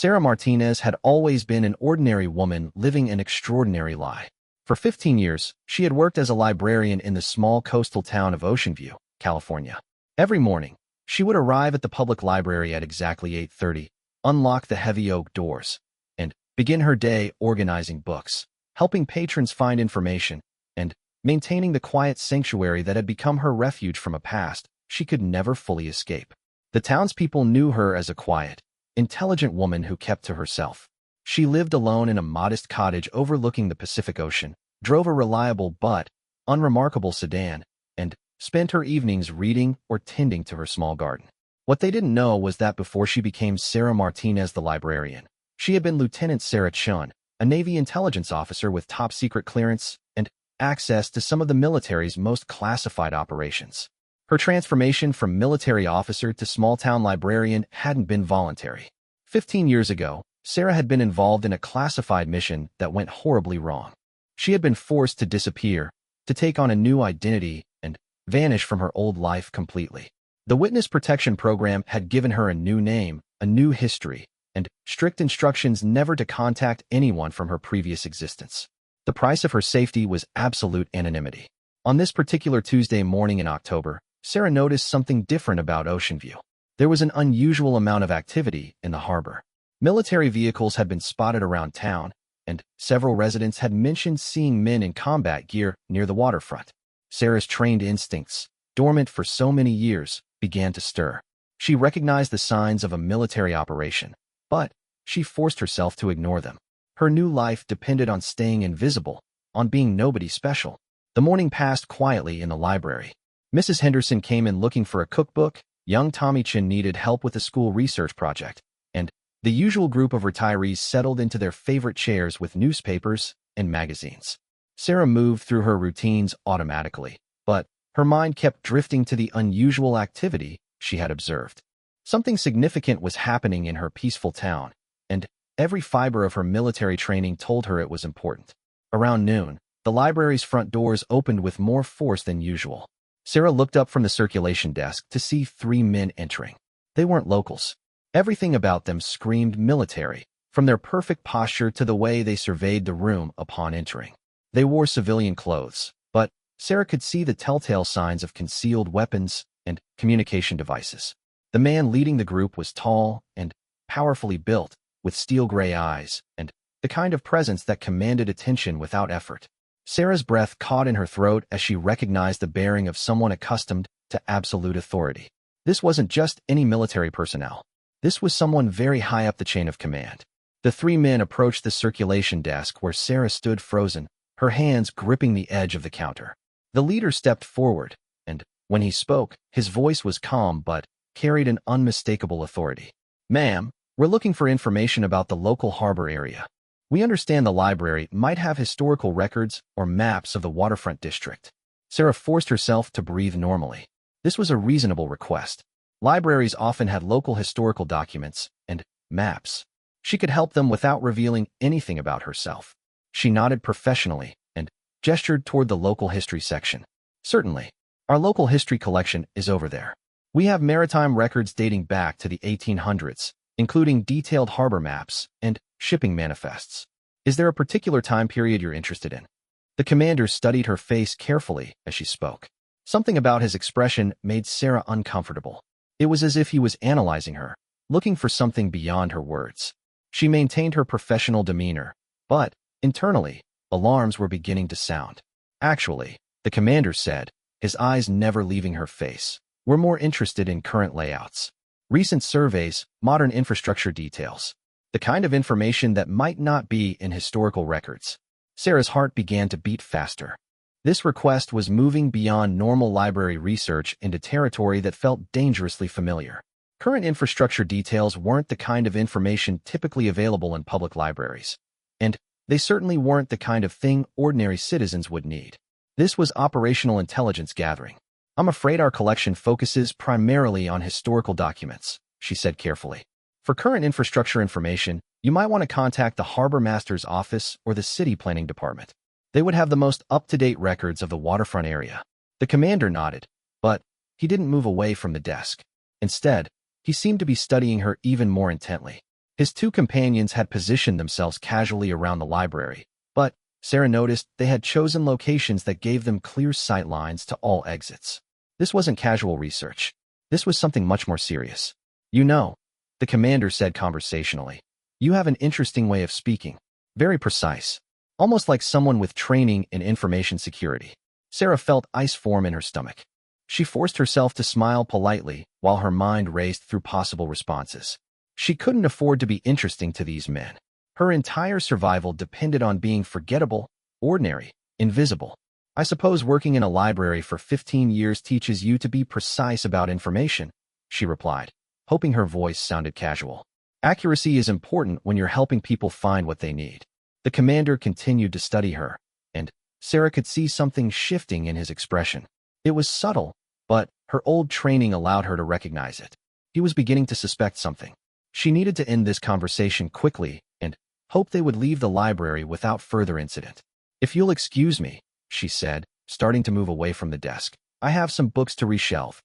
Sarah Martinez had always been an ordinary woman living an extraordinary life. For 15 years, she had worked as a librarian in the small coastal town of Ocean View, California. Every morning, she would arrive at the public library at exactly 8:30, unlock the heavy oak doors, and begin her day organizing books, helping patrons find information, and maintaining the quiet sanctuary that had become her refuge from a past she could never fully escape. The townspeople knew her as a quiet, intelligent woman who kept to herself. She lived alone in a modest cottage overlooking the Pacific Ocean, drove a reliable but unremarkable sedan, and spent her evenings reading or tending to her small garden. What they didn't know was that before she became Sarah Martinez the librarian, she had been Lieutenant Sarah Chun, a Navy intelligence officer with top-secret clearance and access to some of the military's most classified operations. Her transformation from military officer to small-town librarian hadn't been voluntary. 15 years ago, Sarah had been involved in a classified mission that went horribly wrong. She had been forced to disappear, to take on a new identity, and vanish from her old life completely. The Witness Protection Program had given her a new name, a new history, and strict instructions never to contact anyone from her previous existence. The price of her safety was absolute anonymity. On this particular Tuesday morning in October, Sarah noticed something different about Ocean View. There was an unusual amount of activity in the harbor. Military vehicles had been spotted around town, and several residents had mentioned seeing men in combat gear near the waterfront. Sarah's trained instincts, dormant for so many years, began to stir. She recognized the signs of a military operation, but she forced herself to ignore them. Her new life depended on staying invisible, on being nobody special. The morning passed quietly in the library. Mrs. Henderson came in looking for a cookbook, young Tommy Chin needed help with a school research project, and the usual group of retirees settled into their favorite chairs with newspapers and magazines. Sarah moved through her routines automatically, but her mind kept drifting to the unusual activity she had observed. Something significant was happening in her peaceful town, and every fiber of her military training told her it was important. Around noon, the library's front doors opened with more force than usual. Sarah looked up from the circulation desk to see 3 men entering. They weren't locals. Everything about them screamed military, from their perfect posture to the way they surveyed the room upon entering. They wore civilian clothes, but Sarah could see the telltale signs of concealed weapons and communication devices. The man leading the group was tall and powerfully built, with steel-gray eyes, and the kind of presence that commanded attention without effort. Sarah's breath caught in her throat as she recognized the bearing of someone accustomed to absolute authority. This wasn't just any military personnel. This was someone very high up the chain of command. The 3 men approached the circulation desk where Sarah stood frozen, her hands gripping the edge of the counter. The leader stepped forward, and when he spoke, his voice was calm but carried an unmistakable authority. "Ma'am, we're looking for information about the local harbor area. We understand the library might have historical records or maps of the waterfront district." Sarah forced herself to breathe normally. This was a reasonable request. Libraries often had local historical documents and maps. She could help them without revealing anything about herself. She nodded professionally and gestured toward the local history section. "Certainly. Our local history collection is over there. We have maritime records dating back to the 1800s, including detailed harbor maps and shipping manifests. Is there a particular time period you're interested in?" The commander studied her face carefully as she spoke. Something about his expression made Sarah uncomfortable. It was as if he was analyzing her, looking for something beyond her words. She maintained her professional demeanor, but, internally, alarms were beginning to sound. "Actually," the commander said, his eyes never leaving her face, "we're more interested in current layouts. Recent surveys, modern infrastructure details. The kind of information that might not be in historical records." Sarah's heart began to beat faster. This request was moving beyond normal library research into territory that felt dangerously familiar. Current infrastructure details weren't the kind of information typically available in public libraries, and they certainly weren't the kind of thing ordinary citizens would need. This was operational intelligence gathering. "I'm afraid our collection focuses primarily on historical documents," she said carefully. "For current infrastructure information, you might want to contact the Harbor Master's office or the City Planning Department. They would have the most up-to-date records of the waterfront area." The commander nodded, but he didn't move away from the desk. Instead, he seemed to be studying her even more intently. His two companions had positioned themselves casually around the library, but Sarah noticed they had chosen locations that gave them clear sight lines to all exits. This wasn't casual research. This was something much more serious. "You know," the commander said conversationally, "you have an interesting way of speaking. Very precise. Almost like someone with training in information security." Sarah felt ice form in her stomach. She forced herself to smile politely while her mind raced through possible responses. She couldn't afford to be interesting to these men. Her entire survival depended on being forgettable, ordinary, invisible. "I suppose working in a library for 15 years teaches you to be precise about information," she replied, hoping her voice sounded casual. "Accuracy is important when you're helping people find what they need." The commander continued to study her, and Sarah could see something shifting in his expression. It was subtle, but her old training allowed her to recognize it. He was beginning to suspect something. She needed to end this conversation quickly and hope they would leave the library without further incident. "If you'll excuse me," she said, starting to move away from the desk, "I have some books to reshelve."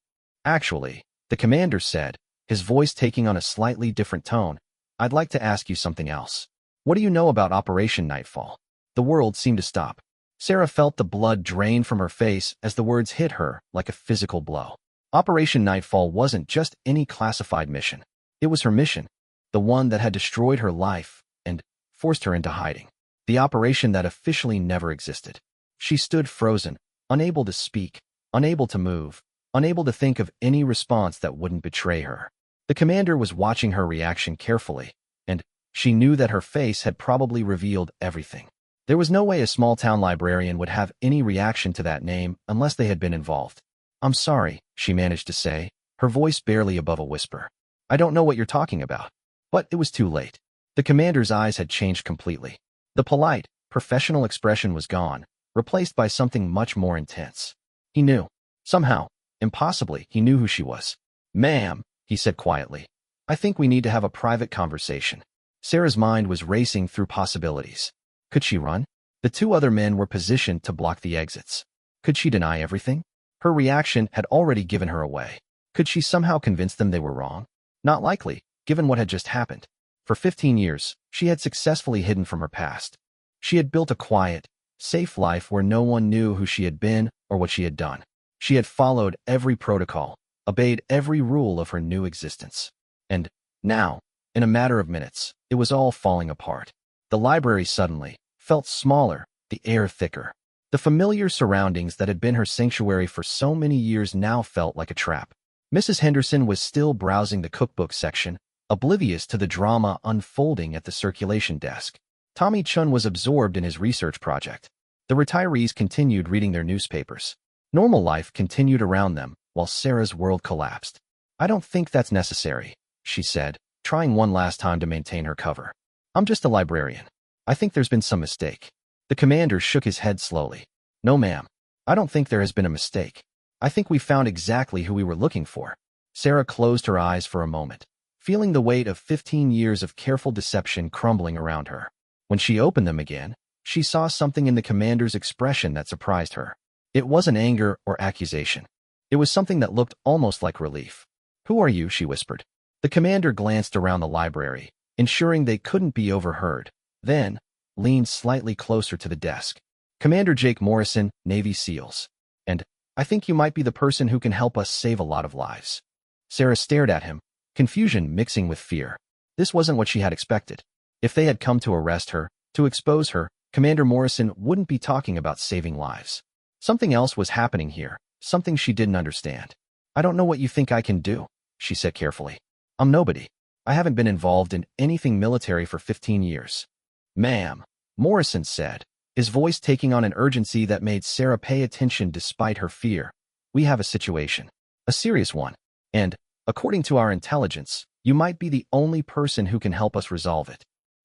"Actually," the commander said, his voice taking on a slightly different tone, "I'd like to ask you something else. What do you know about Operation Nightfall?" The world seemed to stop. Sarah felt the blood drain from her face as the words hit her like a physical blow. Operation Nightfall wasn't just any classified mission. It was her mission, the one that had destroyed her life and forced her into hiding. The operation that officially never existed. She stood frozen, unable to speak, unable to move, unable to think of any response that wouldn't betray her. The commander was watching her reaction carefully, and she knew that her face had probably revealed everything. There was no way a small-town librarian would have any reaction to that name unless they had been involved. "I'm sorry," she managed to say, her voice barely above a whisper. "I don't know what you're talking about." But it was too late. The commander's eyes had changed completely. The polite, professional expression was gone, replaced by something much more intense. He knew. Somehow, impossibly, he knew who she was. "Ma'am," he said quietly, "I think we need to have a private conversation." Sarah's mind was racing through possibilities. Could she run? The two other men were positioned to block the exits. Could she deny everything? Her reaction had already given her away. Could she somehow convince them they were wrong? Not likely, given what had just happened. For 15 years, she had successfully hidden from her past. She had built a quiet, safe life where no one knew who she had been or what she had done. She had followed every protocol, obeyed every rule of her new existence. And now, in a matter of minutes, it was all falling apart. The library suddenly felt smaller, the air thicker. The familiar surroundings that had been her sanctuary for so many years now felt like a trap. Mrs. Henderson was still browsing the cookbook section, oblivious to the drama unfolding at the circulation desk. Tommy Chun was absorbed in his research project. The retirees continued reading their newspapers. Normal life continued around them, while Sarah's world collapsed. "I don't think that's necessary," she said, trying one last time to maintain her cover. "I'm just a librarian. I think there's been some mistake." The commander shook his head slowly. "No, ma'am. I don't think there has been a mistake. I think we found exactly who we were looking for." Sarah closed her eyes for a moment, feeling the weight of 15 years of careful deception crumbling around her. When she opened them again, she saw something in the commander's expression that surprised her. It wasn't anger or accusation. It was something that looked almost like relief. "Who are you?" she whispered. The commander glanced around the library, ensuring they couldn't be overheard, then leaned slightly closer to the desk. "Commander Jake Morrison, Navy SEALs. And I think you might be the person who can help us save a lot of lives." Sarah stared at him, confusion mixing with fear. This wasn't what she had expected. If they had come to arrest her, to expose her, Commander Morrison wouldn't be talking about saving lives. Something else was happening here, something she didn't understand. "I don't know what you think I can do," she said carefully. "I'm nobody. I haven't been involved in anything military for 15 years. "Ma'am," Morrison said, his voice taking on an urgency that made Sarah pay attention despite her fear. "We have a situation. A serious one. And, according to our intelligence, you might be the only person who can help us resolve it."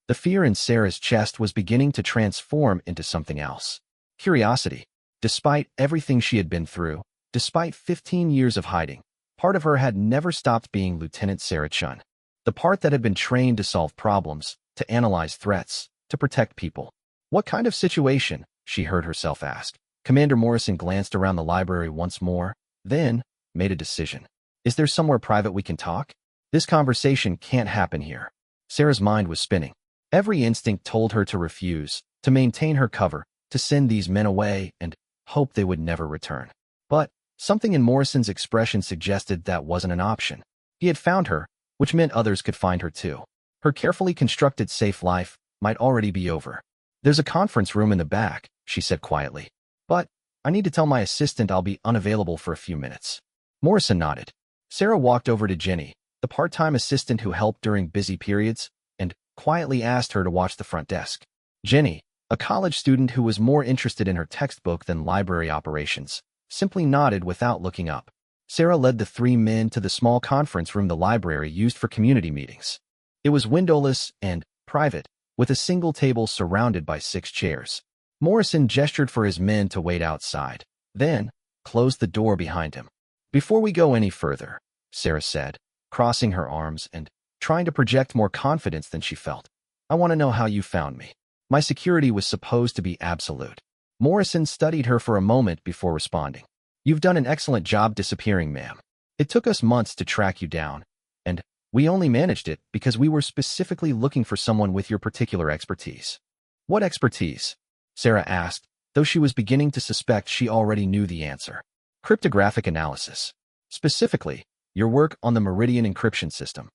The fear in Sarah's chest was beginning to transform into something else. Curiosity. Despite everything she had been through, despite 15 years of hiding, part of her had never stopped being Lieutenant Sarah Chun. The part that had been trained to solve problems, to analyze threats, to protect people. "What kind of situation?" she heard herself ask. Commander Morrison glanced around the library once more, then made a decision. "Is there somewhere private we can talk? This conversation can't happen here." Sarah's mind was spinning. Every instinct told her to refuse, to maintain her cover, to send these men away and hope they would never return. But something in Morrison's expression suggested that wasn't an option. He had found her, which meant others could find her too. Her carefully constructed safe life might already be over. "There's a conference room in the back," she said quietly. "But I need to tell my assistant I'll be unavailable for a few minutes." Morrison nodded. Sarah walked over to Jenny, the part-time assistant who helped during busy periods, and quietly asked her to watch the front desk. Jenny, a college student who was more interested in her textbook than library operations, simply nodded without looking up. Sarah led the three men to the small conference room the library used for community meetings. It was windowless and private, with a single table surrounded by 6 chairs. Morrison gestured for his men to wait outside, then closed the door behind him. "Before we go any further," Sarah said, crossing her arms and trying to project more confidence than she felt, "I want to know how you found me. My security was supposed to be absolute." Morrison studied her for a moment before responding. "You've done an excellent job disappearing, ma'am. It took us months to track you down, and we only managed it because we were specifically looking for someone with your particular expertise." "What expertise?" Sarah asked, though she was beginning to suspect she already knew the answer. "Cryptographic analysis. Specifically, your work on the Meridian encryption system."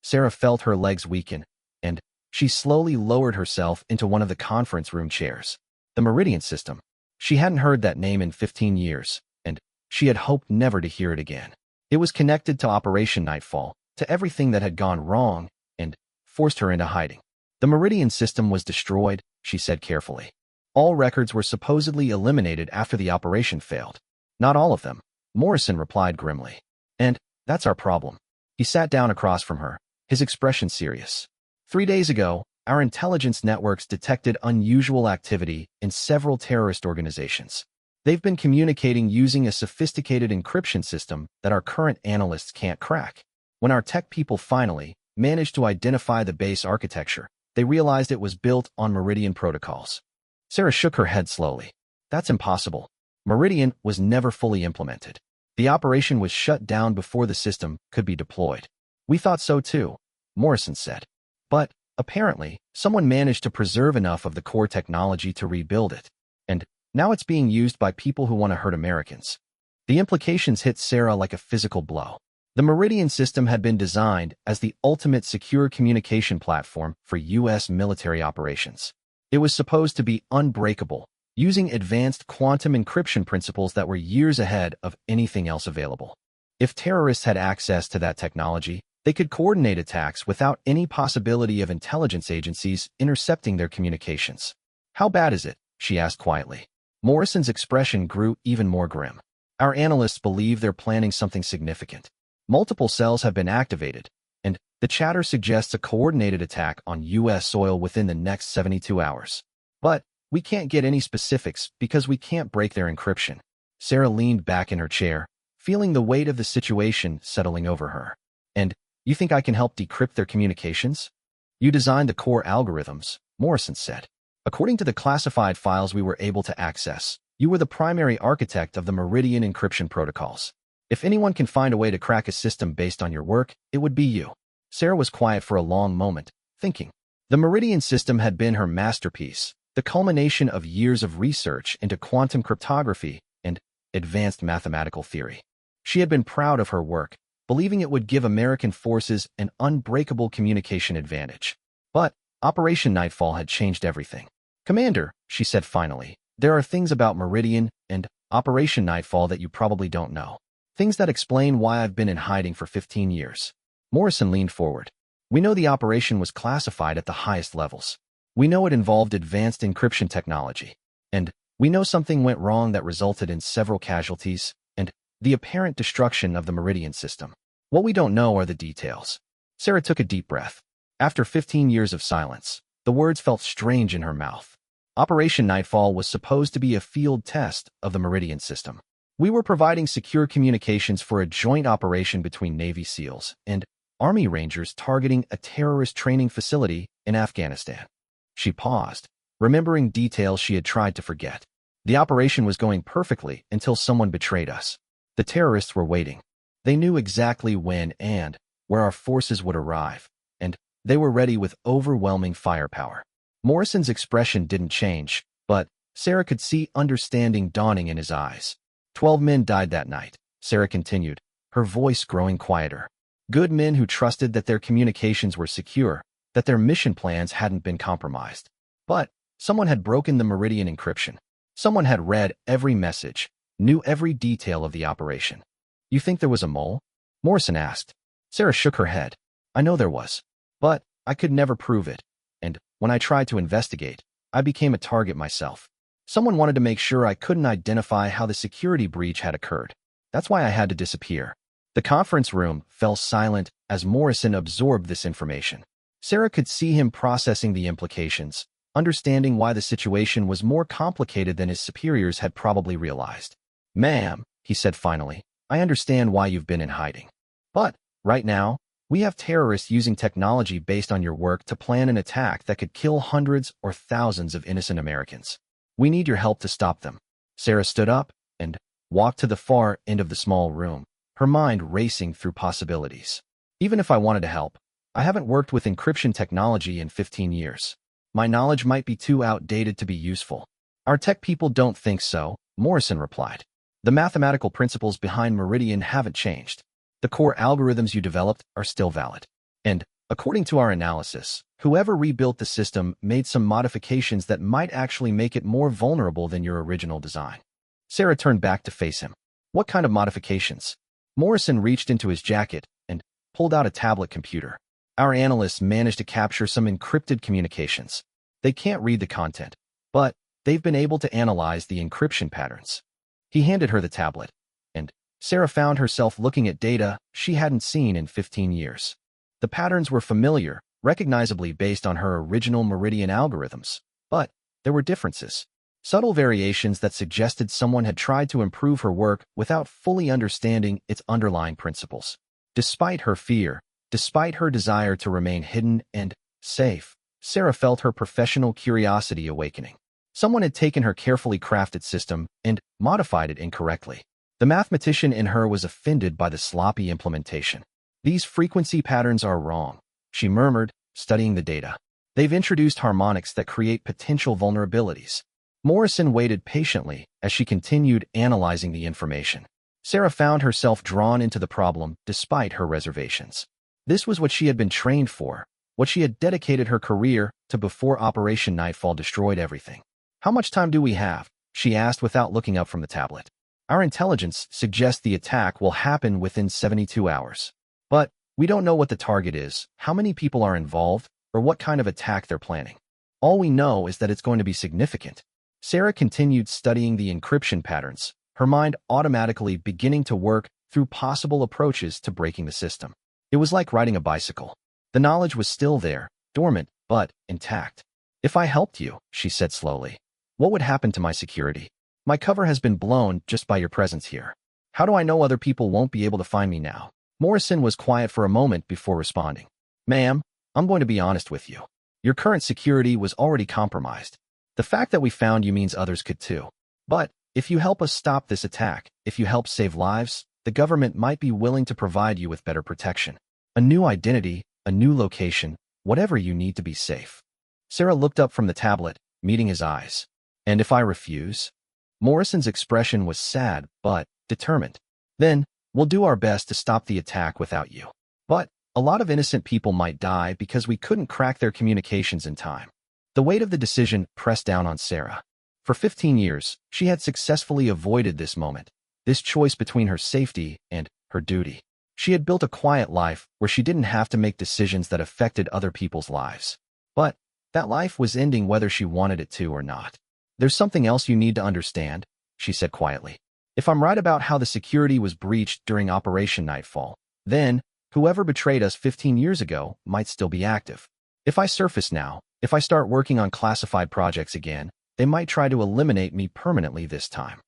Sarah felt her legs weaken, and she slowly lowered herself into one of the conference room chairs. The Meridian system. She hadn't heard that name in 15 years, and she had hoped never to hear it again. It was connected to Operation Nightfall, to everything that had gone wrong, and forced her into hiding. "The Meridian system was destroyed," she said carefully. "All records were supposedly eliminated after the operation failed." "Not all of them," Morrison replied grimly. "And that's our problem." He sat down across from her, his expression serious. 3 days ago, our intelligence networks detected unusual activity in several terrorist organizations. They've been communicating using a sophisticated encryption system that our current analysts can't crack. When our tech people finally managed to identify the base architecture, they realized it was built on Meridian protocols. Sarah shook her head slowly. "That's impossible. Meridian was never fully implemented. The operation was shut down before the system could be deployed." "We thought so too," Morrison said. "But apparently, someone managed to preserve enough of the core technology to rebuild it. And now it's being used by people who want to hurt Americans." The implications hit Sarah like a physical blow. The Meridian system had been designed as the ultimate secure communication platform for U.S. military operations. It was supposed to be unbreakable, using advanced quantum encryption principles that were years ahead of anything else available. If terrorists had access to that technology, they could coordinate attacks without any possibility of intelligence agencies intercepting their communications. "How bad is it?" she asked quietly. Morrison's expression grew even more grim. "Our analysts believe they're planning something significant. Multiple cells have been activated, and the chatter suggests a coordinated attack on U.S. soil within the next 72 hours. But we can't get any specifics because we can't break their encryption." Sarah leaned back in her chair, feeling the weight of the situation settling over her. "And you think I can help decrypt their communications?" "You designed the core algorithms," Morrison said. "According to the classified files we were able to access, you were the primary architect of the Meridian encryption protocols. If anyone can find a way to crack a system based on your work, it would be you." Sarah was quiet for a long moment, thinking. The Meridian system had been her masterpiece, the culmination of years of research into quantum cryptography and advanced mathematical theory. She had been proud of her work, believing it would give American forces an unbreakable communication advantage. But Operation Nightfall had changed everything. "Commander," she said finally, "there are things about Meridian and Operation Nightfall that you probably don't know. Things that explain why I've been in hiding for 15 years. Morrison leaned forward. "We know the operation was classified at the highest levels. We know it involved advanced encryption technology. And we know something went wrong that resulted in several casualties and the apparent destruction of the Meridian system. What we don't know are the details." Sarah took a deep breath. After 15 years of silence, the words felt strange in her mouth. Operation Nightfall was supposed to be a field test of the Meridian system. We were providing secure communications for a joint operation between Navy SEALs and Army Rangers targeting a terrorist training facility in Afghanistan. She paused, remembering details she had tried to forget. The operation was going perfectly until someone betrayed us. The terrorists were waiting. They knew exactly when and where our forces would arrive, and They were ready with overwhelming firepower. Morrison's expression didn't change, but Sarah could see understanding dawning in his eyes. 12 men died that night, Sarah continued, her voice growing quieter. Good men who trusted that their communications were secure, that their mission plans hadn't been compromised. But someone had broken the Meridian encryption. Someone had read every message, knew every detail of the operation. You think there was a mole? Morrison asked. Sarah shook her head. I know there was. But I could never prove it. And when I tried to investigate, I became a target myself. Someone wanted to make sure I couldn't identify how the security breach had occurred. That's why I had to disappear. The conference room fell silent as Morrison absorbed this information. Sarah could see him processing the implications, understanding why the situation was more complicated than his superiors had probably realized. Ma'am, he said finally, I understand why you've been in hiding. But, right now, we have terrorists using technology based on your work to plan an attack that could kill hundreds or thousands of innocent Americans. We need your help to stop them. Sarah stood up and walked to the far end of the small room, her mind racing through possibilities. Even if I wanted to help, I haven't worked with encryption technology in 15 years. My knowledge might be too outdated to be useful. Our tech people don't think so, Morrison replied. The mathematical principles behind Meridian haven't changed. The core algorithms you developed are still valid. And, according to our analysis, whoever rebuilt the system made some modifications that might actually make it more vulnerable than your original design. Sarah turned back to face him. What kind of modifications? Morrison reached into his jacket and pulled out a tablet computer. Our analysts managed to capture some encrypted communications. They can't read the content, but they've been able to analyze the encryption patterns. He handed her the tablet, and Sarah found herself looking at data she hadn't seen in 15 years. The patterns were familiar, recognizably based on her original Meridian algorithms, but there were differences. Subtle variations that suggested someone had tried to improve her work without fully understanding its underlying principles. Despite her fear, despite her desire to remain hidden and safe, Sarah felt her professional curiosity awakening. Someone had taken her carefully crafted system and modified it incorrectly. The mathematician in her was offended by the sloppy implementation. These frequency patterns are wrong, she murmured, studying the data. They've introduced harmonics that create potential vulnerabilities. Morrison waited patiently as she continued analyzing the information. Sarah found herself drawn into the problem despite her reservations. This was what she had been trained for, what she had dedicated her career to before Operation Nightfall destroyed everything. How much time do we have? She asked without looking up from the tablet. Our intelligence suggests the attack will happen within 72 hours. But we don't know what the target is, how many people are involved, or what kind of attack they're planning. All we know is that it's going to be significant. Sarah continued studying the encryption patterns, her mind automatically beginning to work through possible approaches to breaking the system. It was like riding a bicycle. The knowledge was still there, dormant, but intact. If I helped you, she said slowly, what would happen to my security? My cover has been blown just by your presence here. How do I know other people won't be able to find me now? Morrison was quiet for a moment before responding. Ma'am, I'm going to be honest with you. Your current security was already compromised. The fact that we found you means others could too. But if you help us stop this attack, if you help save lives, the government might be willing to provide you with better protection. A new identity, a new location, whatever you need to be safe. Sarah looked up from the tablet, meeting his eyes. And if I refuse? Morrison's expression was sad, but determined. Then, we'll do our best to stop the attack without you. But a lot of innocent people might die because we couldn't crack their communications in time. The weight of the decision pressed down on Sarah. For 15 years, she had successfully avoided this moment, this choice between her safety and her duty. She had built a quiet life where she didn't have to make decisions that affected other people's lives. But that life was ending whether she wanted it to or not. There's something else you need to understand, she said quietly. If I'm right about how the security was breached during Operation Nightfall, then whoever betrayed us 15 years ago might still be active. If I surface now, if I start working on classified projects again, they might try to eliminate me permanently this time.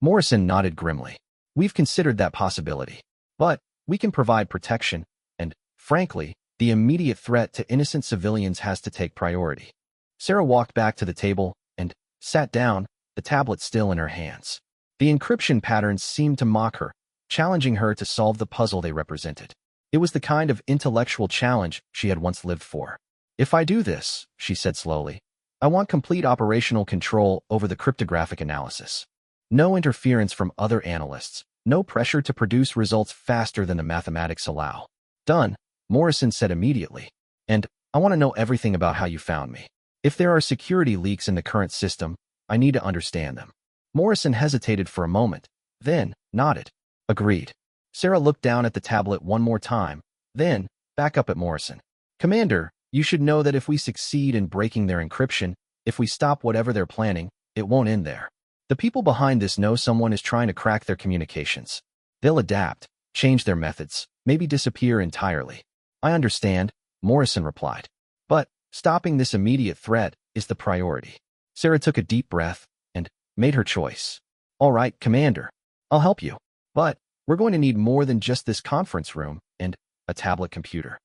Morrison nodded grimly. We've considered that possibility. But we can provide protection, and, frankly, the immediate threat to innocent civilians has to take priority. Sarah walked back to the table and sat down, the tablet still in her hands. The encryption patterns seemed to mock her, challenging her to solve the puzzle they represented. It was the kind of intellectual challenge she had once lived for. If I do this, she said slowly, I want complete operational control over the cryptographic analysis. No interference from other analysts, no pressure to produce results faster than the mathematics allow. Done, Morrison said immediately. And I want to know everything about how you found me. If there are security leaks in the current system, I need to understand them. Morrison hesitated for a moment, then nodded. Agreed. Sarah looked down at the tablet one more time, then back up at Morrison. Commander, you should know that if we succeed in breaking their encryption, if we stop whatever they're planning, it won't end there. The people behind this know someone is trying to crack their communications. They'll adapt, change their methods, maybe disappear entirely. I understand, Morrison replied. But stopping this immediate threat is the priority. Sarah took a deep breath and made her choice. All right, Commander, I'll help you. But we're going to need more than just this conference room and a tablet computer.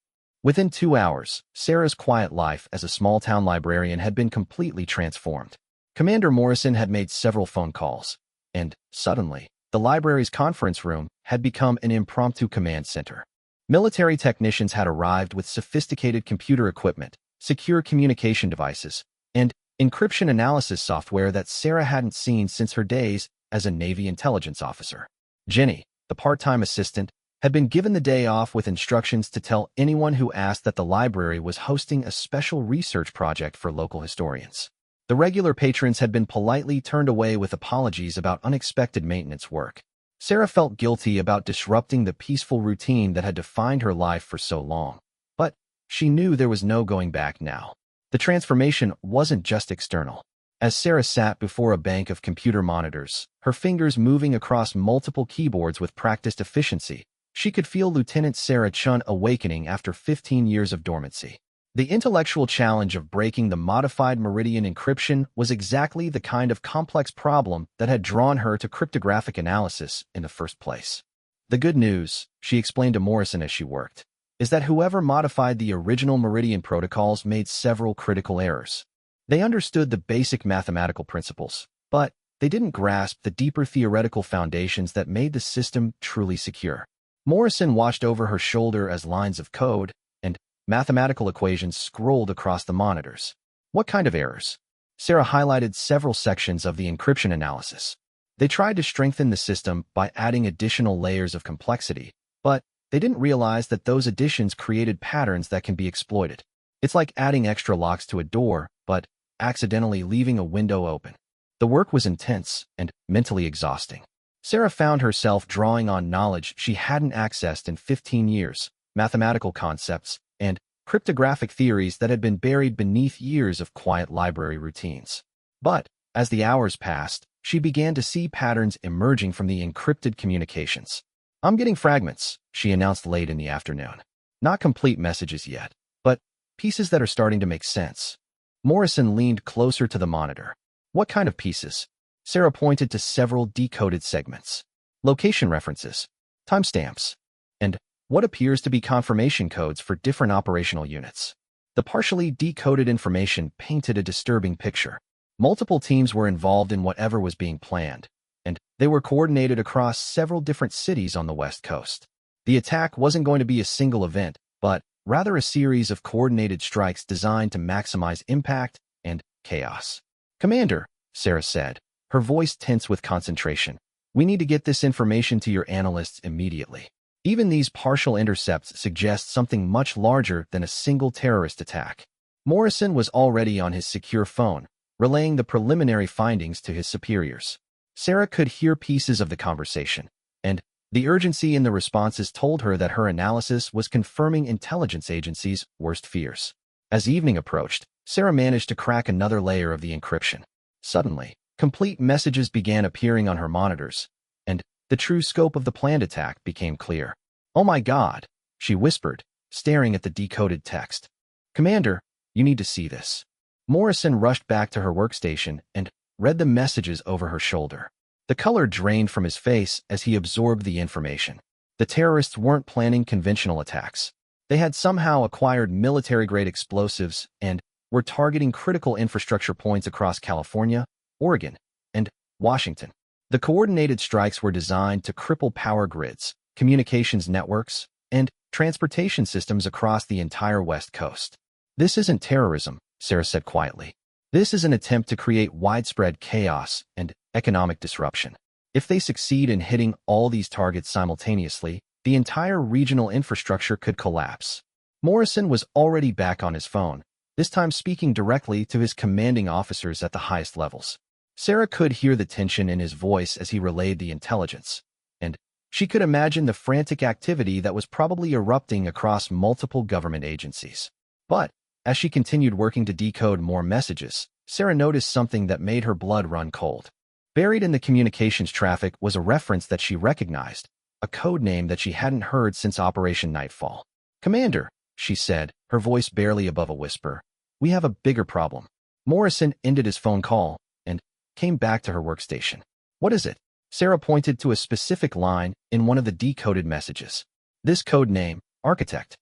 Within 2 hours, Sarah's quiet life as a small-town librarian had been completely transformed. Commander Morrison had made several phone calls, and suddenly, the library's conference room had become an impromptu command center. Military technicians had arrived with sophisticated computer equipment, secure communication devices, and encryption analysis software that Sarah hadn't seen since her days as a Navy intelligence officer. Jenny, the part-time assistant, had been given the day off with instructions to tell anyone who asked that the library was hosting a special research project for local historians. The regular patrons had been politely turned away with apologies about unexpected maintenance work. Sarah felt guilty about disrupting the peaceful routine that had defined her life for so long. But she knew there was no going back now. The transformation wasn't just external. As Sarah sat before a bank of computer monitors, her fingers moving across multiple keyboards with practiced efficiency, she could feel Lieutenant Sarah Chun awakening after 15 years of dormancy. The intellectual challenge of breaking the modified Meridian encryption was exactly the kind of complex problem that had drawn her to cryptographic analysis in the first place. The good news, she explained to Morrison as she worked, is that whoever modified the original Meridian protocols made several critical errors. They understood the basic mathematical principles, but they didn't grasp the deeper theoretical foundations that made the system truly secure. Morrison watched over her shoulder as lines of code and mathematical equations scrolled across the monitors. What kind of errors? Sarah highlighted several sections of the encryption analysis. They tried to strengthen the system by adding additional layers of complexity, but they didn't realize that those additions created patterns that can be exploited. It's like adding extra locks to a door, but accidentally leaving a window open. The work was intense and mentally exhausting. Sarah found herself drawing on knowledge she hadn't accessed in 15 years, mathematical concepts, and cryptographic theories that had been buried beneath years of quiet library routines. But, as the hours passed, she began to see patterns emerging from the encrypted communications. I'm getting fragments, she announced late in the afternoon. Not complete messages yet, but pieces that are starting to make sense. Morrison leaned closer to the monitor. What kind of pieces? Sarah pointed to several decoded segments. Location references, timestamps, and what appears to be confirmation codes for different operational units. The partially decoded information painted a disturbing picture. Multiple teams were involved in whatever was being planned, and they were coordinated across several different cities on the West Coast. The attack wasn't going to be a single event, but rather a series of coordinated strikes designed to maximize impact and chaos. Commander, Sarah said, her voice tense with concentration, we need to get this information to your analysts immediately. Even these partial intercepts suggest something much larger than a single terrorist attack. Morrison was already on his secure phone, relaying the preliminary findings to his superiors. Sarah could hear pieces of the conversation, and the urgency in the responses told her that her analysis was confirming intelligence agencies' worst fears. As evening approached, Sarah managed to crack another layer of the encryption. Suddenly, complete messages began appearing on her monitors, and the true scope of the planned attack became clear. Oh my God, she whispered, staring at the decoded text. Commander, you need to see this. Morrison rushed back to her workstation and read the messages over her shoulder. The color drained from his face as he absorbed the information. The terrorists weren't planning conventional attacks. They had somehow acquired military-grade explosives and were targeting critical infrastructure points across California, Oregon, and Washington. The coordinated strikes were designed to cripple power grids, communications networks, and transportation systems across the entire West Coast. This isn't terrorism, Sarah said quietly. This is an attempt to create widespread chaos and economic disruption. If they succeed in hitting all these targets simultaneously, the entire regional infrastructure could collapse. Morrison was already back on his phone, this time speaking directly to his commanding officers at the highest levels. Sarah could hear the tension in his voice as he relayed the intelligence, and she could imagine the frantic activity that was probably erupting across multiple government agencies. But as she continued working to decode more messages, Sarah noticed something that made her blood run cold. Buried in the communications traffic was a reference that she recognized, a code name that she hadn't heard since Operation Nightfall. "Commander," she said, her voice barely above a whisper, "we have a bigger problem." Morrison ended his phone call and came back to her workstation. "What is it?" Sarah pointed to a specific line in one of the decoded messages. "This code name, Architect.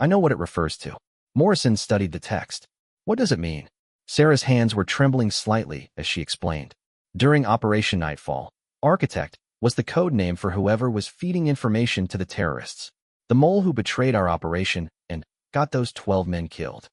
I know what it refers to." Morrison studied the text. "What does it mean?" Sarah's hands were trembling slightly as she explained. During Operation Nightfall, Architect was the code name for whoever was feeding information to the terrorists. The mole who betrayed our operation and got those 12 men killed.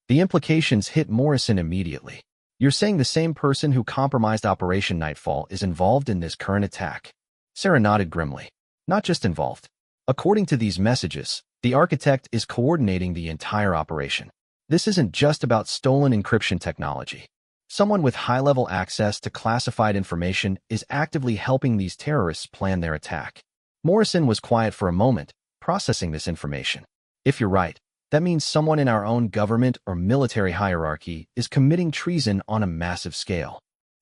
The implications hit Morrison immediately. "You're saying the same person who compromised Operation Nightfall is involved in this current attack?" Sarah nodded grimly. "Not just involved. According to these messages, the Architect is coordinating the entire operation. This isn't just about stolen encryption technology. Someone with high-level access to classified information is actively helping these terrorists plan their attack." Morrison was quiet for a moment, processing this information. "If you're right, that means someone in our own government or military hierarchy is committing treason on a massive scale."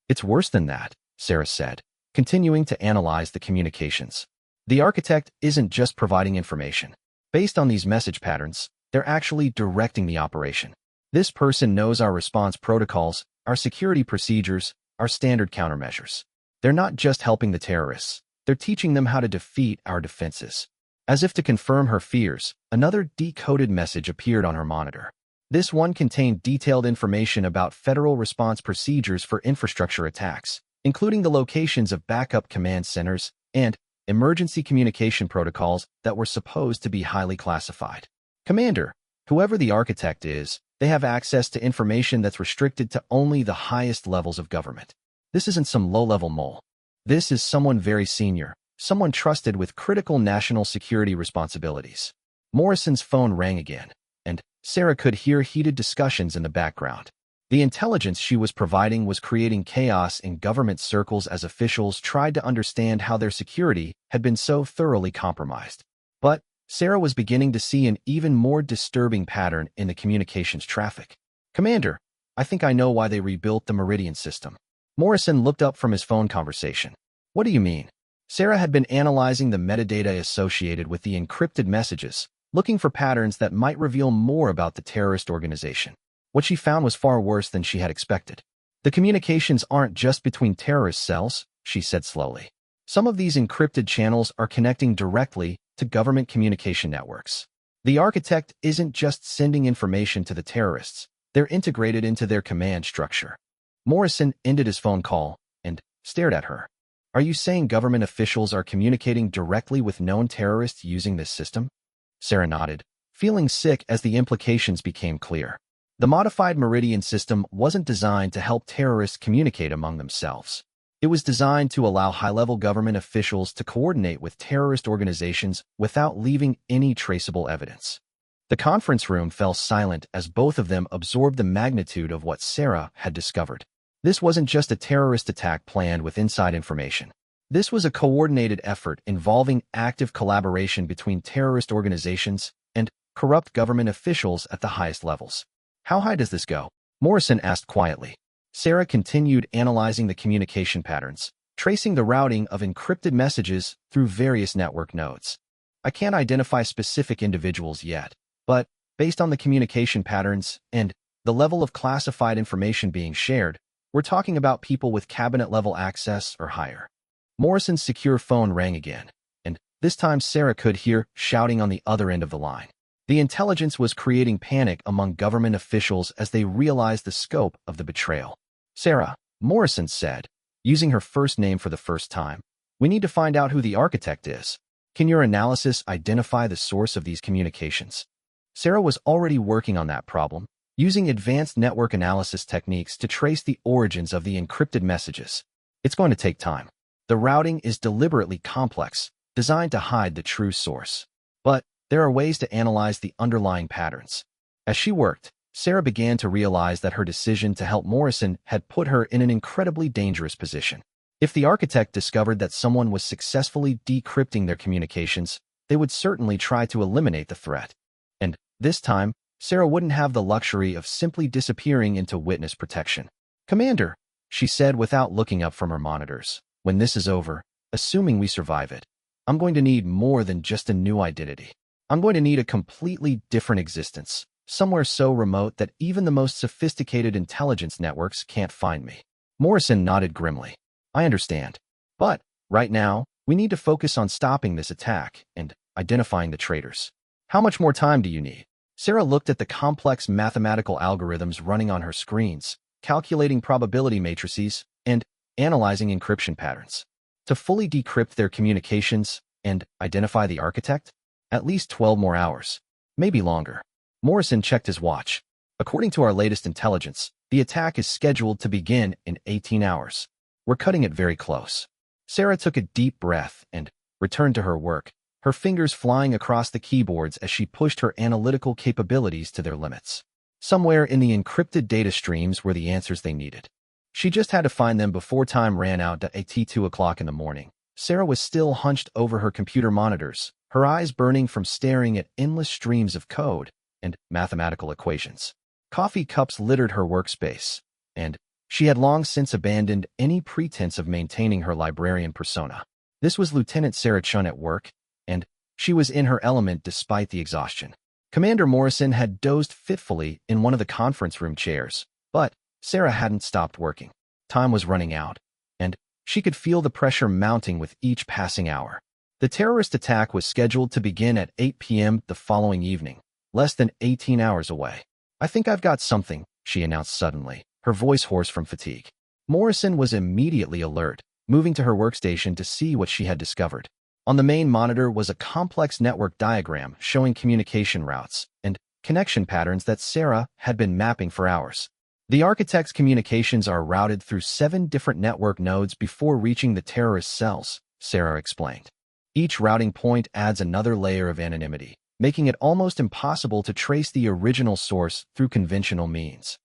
"It's worse than that," Sarah said, continuing to analyze the communications. "The Architect isn't just providing information. Based on these message patterns, they're actually directing the operation. This person knows our response protocols, our security procedures, our standard countermeasures. They're not just helping the terrorists, they're teaching them how to defeat our defenses." As if to confirm her fears, another decoded message appeared on her monitor. This one contained detailed information about federal response procedures for infrastructure attacks, including the locations of backup command centers and emergency communication protocols that were supposed to be highly classified. "Commander, whoever the Architect is, they have access to information that's restricted to only the highest levels of government. This isn't some low-level mole. This is someone very senior, someone trusted with critical national security responsibilities." Morrison's phone rang again, and Sarah could hear heated discussions in the background. The intelligence she was providing was creating chaos in government circles as officials tried to understand how their security had been so thoroughly compromised. But Sarah was beginning to see an even more disturbing pattern in the communications traffic. "Commander, I think I know why they rebuilt the Meridian system." Morrison looked up from his phone conversation. "What do you mean?" Sarah had been analyzing the metadata associated with the encrypted messages, looking for patterns that might reveal more about the terrorist organization. What she found was far worse than she had expected. "The communications aren't just between terrorist cells," she said slowly. "Some of these encrypted channels are connecting directly to government communication networks. The Architect isn't just sending information to the terrorists, they're integrated into their command structure." Morrison ended his phone call and stared at her. "Are you saying government officials are communicating directly with known terrorists using this system?" Sarah nodded, feeling sick as the implications became clear. The modified Meridian system wasn't designed to help terrorists communicate among themselves. It was designed to allow high-level government officials to coordinate with terrorist organizations without leaving any traceable evidence. The conference room fell silent as both of them absorbed the magnitude of what Sarah had discovered. This wasn't just a terrorist attack planned with inside information. This was a coordinated effort involving active collaboration between terrorist organizations and corrupt government officials at the highest levels. "How high does this go?" Morrison asked quietly. Sarah continued analyzing the communication patterns, tracing the routing of encrypted messages through various network nodes. "I can't identify specific individuals yet, but based on the communication patterns and the level of classified information being shared, we're talking about people with cabinet-level access or higher." Morrison's secure phone rang again, and this time Sarah could hear shouting on the other end of the line. The intelligence was creating panic among government officials as they realized the scope of the betrayal. "Sarah," Morrison said, using her first name for the first time, "we need to find out who the Architect is." Can your analysis identify the source of these communications? Sarah was already working on that problem, using advanced network analysis techniques to trace the origins of the encrypted messages. It's going to take time. The routing is deliberately complex, designed to hide the true source. But there are ways to analyze the underlying patterns. As she worked, Sarah began to realize that her decision to help Morrison had put her in an incredibly dangerous position. If the architect discovered that someone was successfully decrypting their communications, they would certainly try to eliminate the threat. And this time, Sarah wouldn't have the luxury of simply disappearing into witness protection. "Commander," she said without looking up from her monitors, "when this is over, assuming we survive it, I'm going to need more than just a new identity. I'm going to need a completely different existence, somewhere so remote that even the most sophisticated intelligence networks can't find me." Morrison nodded grimly. "I understand. But, right now, we need to focus on stopping this attack and identifying the traitors. How much more time do you need?" Sarah looked at the complex mathematical algorithms running on her screens, calculating probability matrices and analyzing encryption patterns. To fully decrypt their communications and identify the architect? At least 12 more hours. Maybe longer. Morrison checked his watch. "According to our latest intelligence, the attack is scheduled to begin in 18 hours. We're cutting it very close." Sarah took a deep breath and returned to her work, her fingers flying across the keyboards as she pushed her analytical capabilities to their limits. Somewhere in the encrypted data streams were the answers they needed. She just had to find them before time ran out at 2 o'clock in the morning. Sarah was still hunched over her computer monitors, her eyes burning from staring at endless streams of code and mathematical equations. Coffee cups littered her workspace, and she had long since abandoned any pretense of maintaining her librarian persona. This was Lieutenant Sarah Chun at work, and she was in her element despite the exhaustion. Commander Morrison had dozed fitfully in one of the conference room chairs, but Sarah hadn't stopped working. Time was running out, and she could feel the pressure mounting with each passing hour. The terrorist attack was scheduled to begin at 8 p.m. the following evening, less than 18 hours away. "I think I've got something," she announced suddenly, her voice hoarse from fatigue. Morrison was immediately alert, moving to her workstation to see what she had discovered. On the main monitor was a complex network diagram showing communication routes and connection patterns that Sarah had been mapping for hours. The architect's communications are routed through 7 different network nodes before reaching the terrorist cells, Sarah explained. Each routing point adds another layer of anonymity, making it almost impossible to trace the original source through conventional means.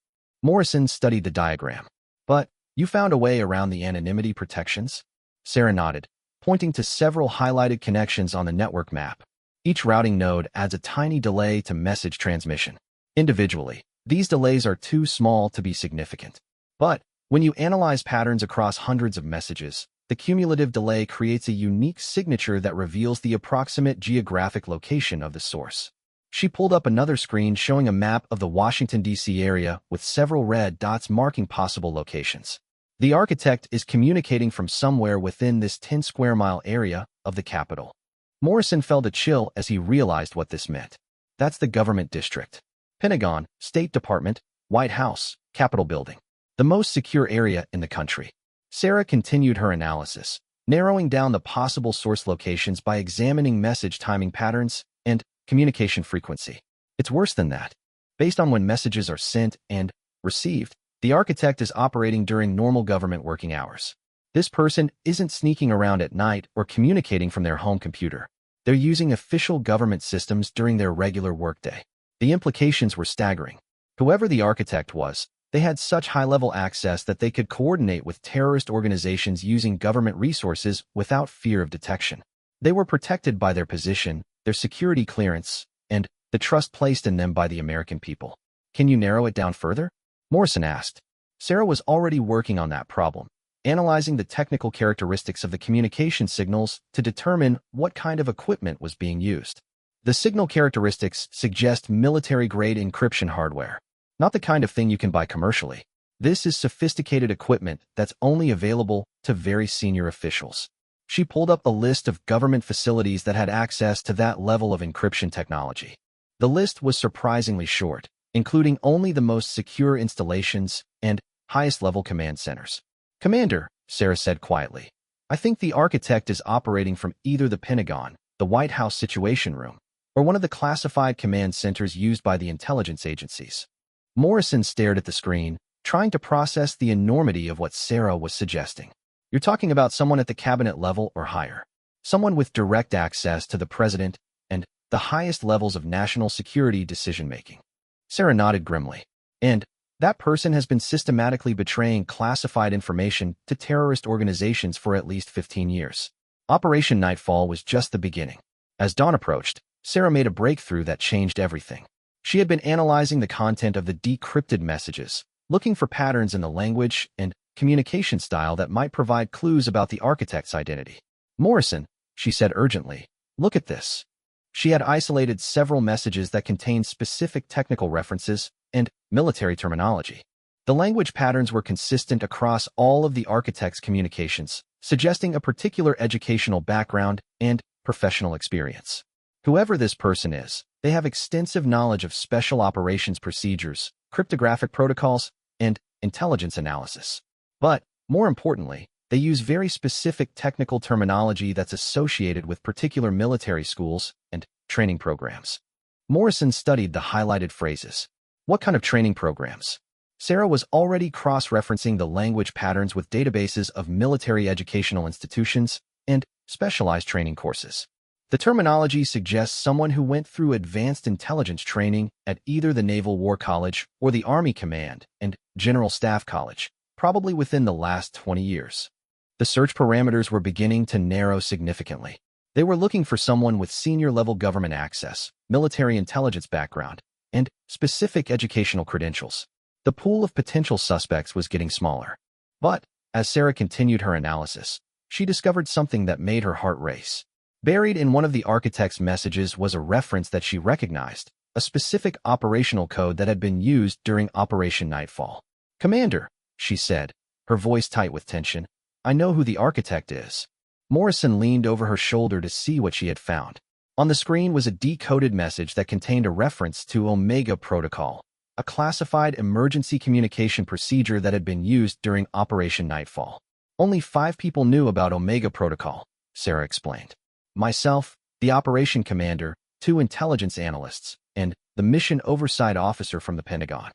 Morrison studied the diagram. "But you found a way around the anonymity protections?" Sarah nodded, pointing to several highlighted connections on the network map. Each routing node adds a tiny delay to message transmission. Individually, these delays are too small to be significant. But when you analyze patterns across hundreds of messages, the cumulative delay creates a unique signature that reveals the approximate geographic location of the source. She pulled up another screen showing a map of the Washington, D.C. area with several red dots marking possible locations. The architect is communicating from somewhere within this 10-square-mile area of the Capitol. Morrison felt a chill as he realized what this meant. That's the government district. Pentagon, State Department, White House, Capitol Building. The most secure area in the country. Sarah continued her analysis, narrowing down the possible source locations by examining message timing patterns and communication frequency. It's worse than that. Based on when messages are sent and received, the architect is operating during normal government working hours. This person isn't sneaking around at night or communicating from their home computer. They're using official government systems during their regular workday. The implications were staggering. Whoever the architect was, they had such high-level access that they could coordinate with terrorist organizations using government resources without fear of detection. They were protected by their position, their security clearance, and the trust placed in them by the American people. "Can you narrow it down further?" Morrison asked. Sarah was already working on that problem, analyzing the technical characteristics of the communication signals to determine what kind of equipment was being used. The signal characteristics suggest military-grade encryption hardware, not the kind of thing you can buy commercially. This is sophisticated equipment that's only available to very senior officials. She pulled up a list of government facilities that had access to that level of encryption technology. The list was surprisingly short, including only the most secure installations and highest-level command centers. "Commander," Sarah said quietly, "I think the architect is operating from either the Pentagon the White House Situation Room, or one of the classified command centers used by the intelligence agencies. Morrison stared at the screen, trying to process the enormity of what Sarah was suggesting. You're talking about someone at the cabinet level or higher. Someone with direct access to the president and the highest levels of national security decision-making. Sarah nodded grimly. And that person has been systematically betraying classified information to terrorist organizations for at least 15 years. Operation Nightfall was just the beginning. As dawn approached, Sarah made a breakthrough that changed everything. She had been analyzing the content of the decrypted messages, looking for patterns in the language and communication style that might provide clues about the architect's identity. Morrison, she said urgently, look at this. She had isolated several messages that contained specific technical references and military terminology. The language patterns were consistent across all of the architect's communications, suggesting a particular educational background and professional experience. Whoever this person is, they have extensive knowledge of special operations procedures, cryptographic protocols, and intelligence analysis. But, more importantly, they use very specific technical terminology that's associated with particular military schools and training programs. Morrison studied the highlighted phrases. What kind of training programs? Sarah was already cross-referencing the language patterns with databases of military educational institutions and specialized training courses. The terminology suggests someone who went through advanced intelligence training at either the Naval War College or the Army Command and General Staff College, probably within the last 20 years. The search parameters were beginning to narrow significantly. They were looking for someone with senior-level government access, military intelligence background, and specific educational credentials. The pool of potential suspects was getting smaller. But, as Sarah continued her analysis, she discovered something that made her heart race. Buried in one of the architect's messages was a reference that she recognized, a specific operational code that had been used during Operation Nightfall. Commander, she said, her voice tight with tension, I know who the architect is. Morrison leaned over her shoulder to see what she had found. On the screen was a decoded message that contained a reference to Omega Protocol, a classified emergency communication procedure that had been used during Operation Nightfall. Only 5 people knew about Omega Protocol, Sarah explained. Myself, the operation commander, 2 intelligence analysts, and the mission oversight officer from the Pentagon.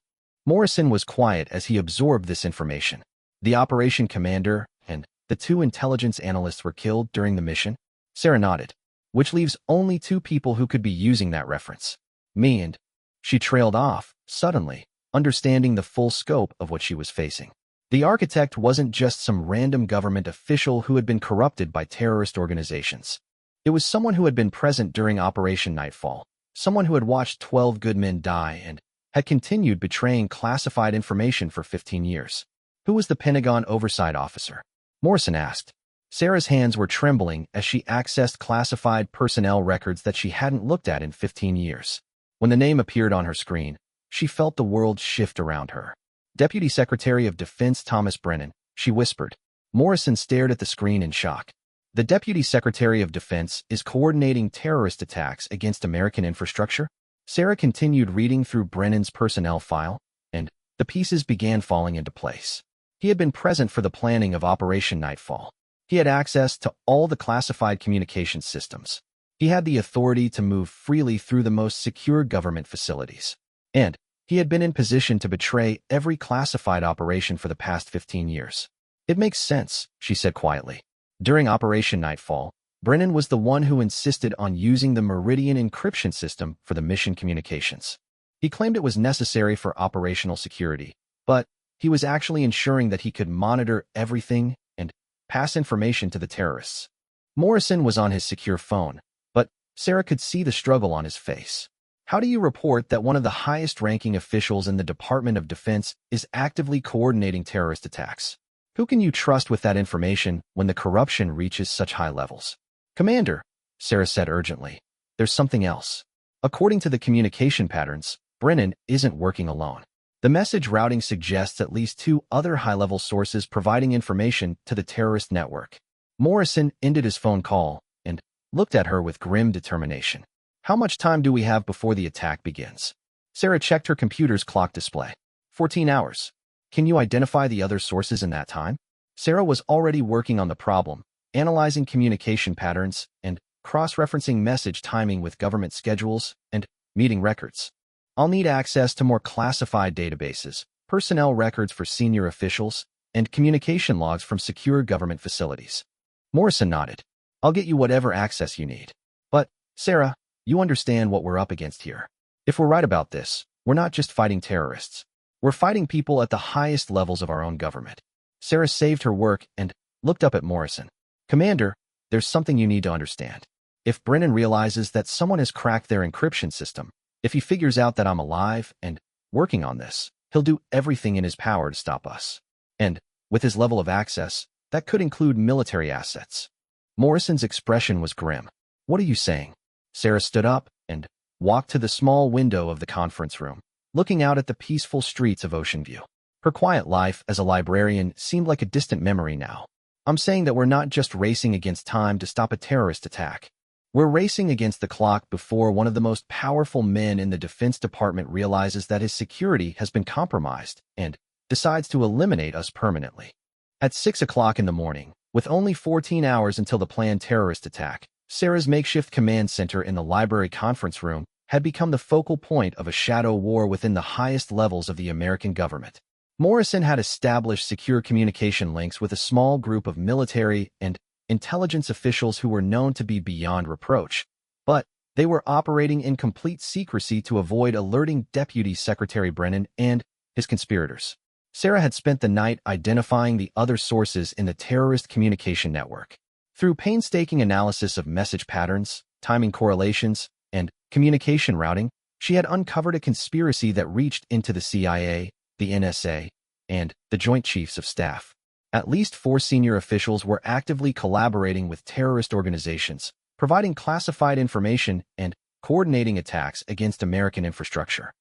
Morrison was quiet as he absorbed this information. The operation commander and the 2 intelligence analysts were killed during the mission? Sarah nodded, which leaves only 2 people who could be using that reference. Me and... She trailed off, suddenly, understanding the full scope of what she was facing. The architect wasn't just some random government official who had been corrupted by terrorist organizations. It was someone who had been present during Operation Nightfall, someone who had watched 12 good men die and had continued betraying classified information for 15 years. Who was the Pentagon oversight officer? Morrison asked. Sarah's hands were trembling as she accessed classified personnel records that she hadn't looked at in 15 years. When the name appeared on her screen, she felt the world shift around her. Deputy Secretary of Defense Thomas Brennan, she whispered. Morrison stared at the screen in shock. The Deputy Secretary of Defense is coordinating terrorist attacks against American infrastructure? Sarah continued reading through Brennan's personnel file, and the pieces began falling into place. He had been present for the planning of Operation Nightfall. He had access to all the classified communications systems. He had the authority to move freely through the most secure government facilities. And he had been in position to betray every classified operation for the past 15 years. It makes sense, she said quietly. During Operation Nightfall, Brennan was the one who insisted on using the Meridian encryption system for the mission communications. He claimed it was necessary for operational security, but he was actually ensuring that he could monitor everything and pass information to the terrorists. Morrison was on his secure phone, but Sarah could see the struggle on his face. How do you report that one of the highest-ranking officials in the Department of Defense is actively coordinating terrorist attacks? Who can you trust with that information when the corruption reaches such high levels? Commander, Sarah said urgently, there's something else. According to the communication patterns, Brennan isn't working alone. The message routing suggests at least 2 other high-level sources providing information to the terrorist network. Morrison ended his phone call and looked at her with grim determination. How much time do we have before the attack begins? Sarah checked her computer's clock display. 14 hours. Can you identify the other sources in that time? Sarah was already working on the problem, analyzing communication patterns and cross-referencing message timing with government schedules, and meeting records. I'll need access to more classified databases, personnel records for senior officials, and communication logs from secure government facilities. Morrison nodded. I'll get you whatever access you need. But, Sarah, you understand what we're up against here. If we're right about this, we're not just fighting terrorists. We're fighting people at the highest levels of our own government. Sarah saved her work and looked up at Morrison. Commander, there's something you need to understand. If Brennan realizes that someone has cracked their encryption system, if he figures out that I'm alive and working on this, he'll do everything in his power to stop us. And, with his level of access, that could include military assets. Morrison's expression was grim. What are you saying? Sarah stood up and walked to the small window of the conference room, looking out at the peaceful streets of Ocean View. Her quiet life as a librarian seemed like a distant memory now. I'm saying that we're not just racing against time to stop a terrorist attack. We're racing against the clock before one of the most powerful men in the Defense Department realizes that his security has been compromised and decides to eliminate us permanently. At 6 o'clock in the morning, with only 14 hours until the planned terrorist attack, Sarah's makeshift command center in the library conference room had become the focal point of a shadow war within the highest levels of the American government. Morrison had established secure communication links with a small group of military and intelligence officials who were known to be beyond reproach, but they were operating in complete secrecy to avoid alerting Deputy Secretary Brennan and his conspirators. Sarah had spent the night identifying the other sources in the terrorist communication network. Through painstaking analysis of message patterns, timing correlations, and communication routing, she had uncovered a conspiracy that reached into the CIA, the NSA, and the Joint Chiefs of Staff. At least 4 senior officials were actively collaborating with terrorist organizations, providing classified information and coordinating attacks against American infrastructure.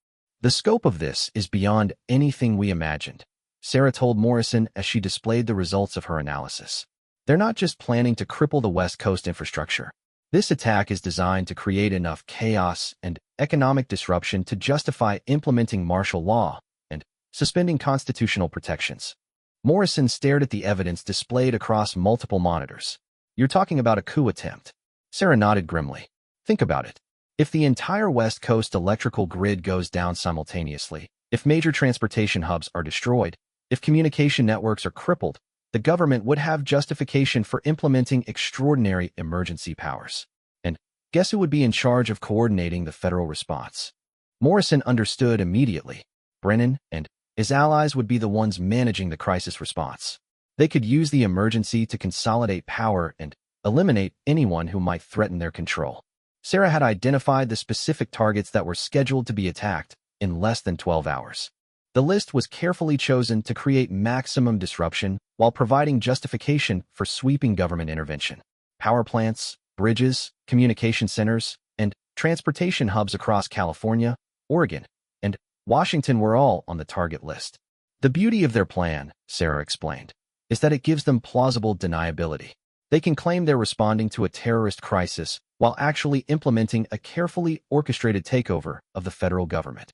The scope of this is beyond anything we imagined, Sarah told Morrison as she displayed the results of her analysis. They're not just planning to cripple the West Coast infrastructure. This attack is designed to create enough chaos and economic disruption to justify implementing martial law and suspending constitutional protections. Morrison stared at the evidence displayed across multiple monitors. You're talking about a coup attempt. Sarah nodded grimly. Think about it. If the entire West Coast electrical grid goes down simultaneously, if major transportation hubs are destroyed, if communication networks are crippled, the government would have justification for implementing extraordinary emergency powers. And guess who would be in charge of coordinating the federal response? Morrison understood immediately. Brennan and his allies would be the ones managing the crisis response. They could use the emergency to consolidate power and eliminate anyone who might threaten their control. Sarah had identified the specific targets that were scheduled to be attacked in less than 12 hours. The list was carefully chosen to create maximum disruption while providing justification for sweeping government intervention. Power plants, bridges, communication centers, and transportation hubs across California, Oregon, and Washington were all on the target list. The beauty of their plan, Sarah explained, is that it gives them plausible deniability. They can claim they're responding to a terrorist crisis while actually implementing a carefully orchestrated takeover of the federal government.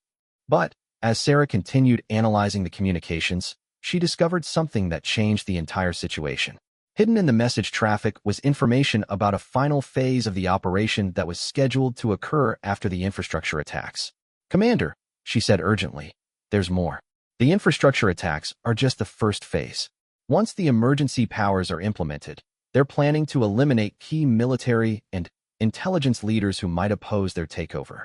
But, as Sarah continued analyzing the communications, she discovered something that changed the entire situation. Hidden in the message traffic was information about a final phase of the operation that was scheduled to occur after the infrastructure attacks. Commander, she said urgently, there's more. The infrastructure attacks are just the first phase. Once the emergency powers are implemented, they're planning to eliminate key military and intelligence leaders who might oppose their takeover.